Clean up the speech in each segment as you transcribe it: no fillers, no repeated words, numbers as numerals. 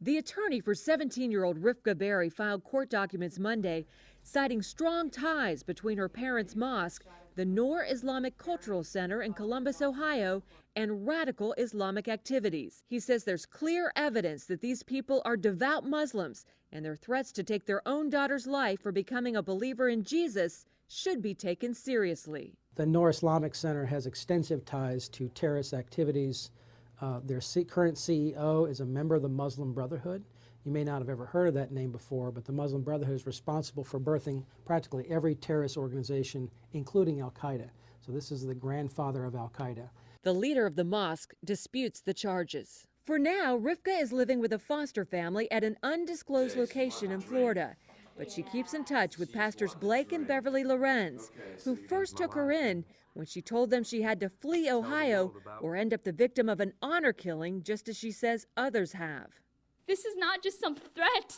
The attorney for 17-year-old Rifqa Bary filed court documents Monday, citing strong ties between her parents' mosque, the Noor Islamic Cultural Center in Columbus, Ohio, and radical Islamic activities. He says there's clear evidence that these people are devout Muslims, and their threats to take their own daughter's life for becoming a believer in Jesus should be taken seriously. The Noor Islamic Center has extensive ties to terrorist activities. Their current CEO is a member of the Muslim Brotherhood. You may not have ever heard of that name before, but the Muslim Brotherhood is responsible for birthing practically every terrorist organization, including Al-Qaeda. So this is the grandfather of Al-Qaeda. The leader of the mosque disputes the charges. For now, Rifqa is living with a foster family at an undisclosed location in Florida. But she keeps in touch with Pastors Blake and Beverly Lorenz, who first took her in when she told them she had to flee Ohio or end up the victim of an honor killing, just as she says others have. This is not just some threat.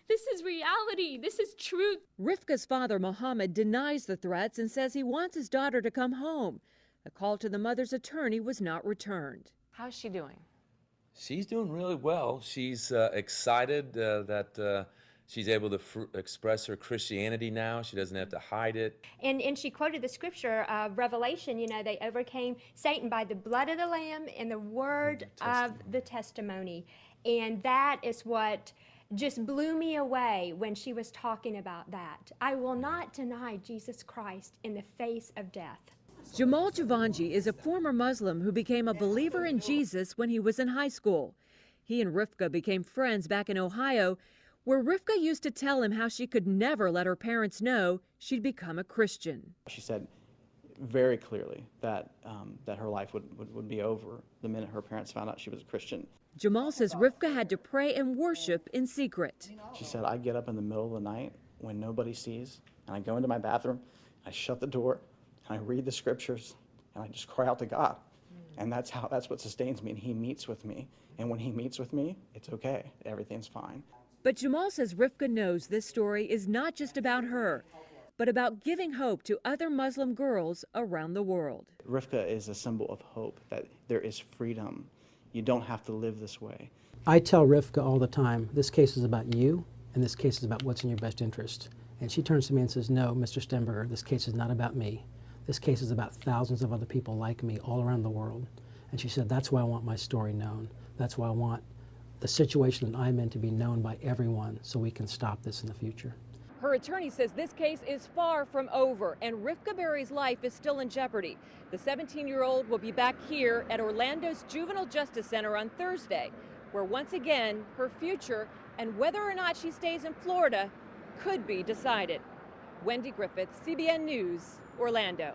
This is reality. This is truth. Rifqa's father, Mohammed, denies the threats and says he wants his daughter to come home. A call to the mother's attorney was not returned. How's she doing? She's doing really well. She's excited that she's able to express her Christianity now. She doesn't have to hide it. And she quoted the scripture of Revelation, you know, they overcame Satan by the blood of the Lamb and the word of the testimony. And that is what just blew me away when she was talking about that. I will not deny Jesus Christ in the face of death. Jamal Jivanjee is a former Muslim who became a believer in Jesus when he was in high school. He and Rifqa became friends back in Ohio, where Rifqa used to tell him how she could never let her parents know she'd become a Christian. She said very clearly that that her life would be over the minute her parents found out she was a Christian. Jamal says Rifqa had to pray and worship in secret. She said, I get up in the middle of the night when nobody sees, and I go into my bathroom, I shut the door, and I read the scriptures, and I just cry out to God. And that's what sustains me, and he meets with me. And when he meets with me, it's okay, everything's fine. But Jamal says Rifqa knows this story is not just about her, but about giving hope to other Muslim girls around the world. Rifqa is a symbol of hope, that there is freedom. You don't have to live this way. I tell Rifqa all the time, this case is about you, and this case is about what's in your best interest. And she turns to me and says, no, Mr. Stemberger, this case is not about me. This case is about thousands of other people like me all around the world. And she said, that's why I want my story known. That's why I want the situation that I'm in to be known by everyone so we can stop this in the future. Her attorney says this case is far from over and Rifqa Bary's life is still in jeopardy. The 17-year-old will be back here at Orlando's Juvenile Justice Center on Thursday, where once again her future and whether or not she stays in Florida could be decided. Wendy Griffith, CBN News, Orlando.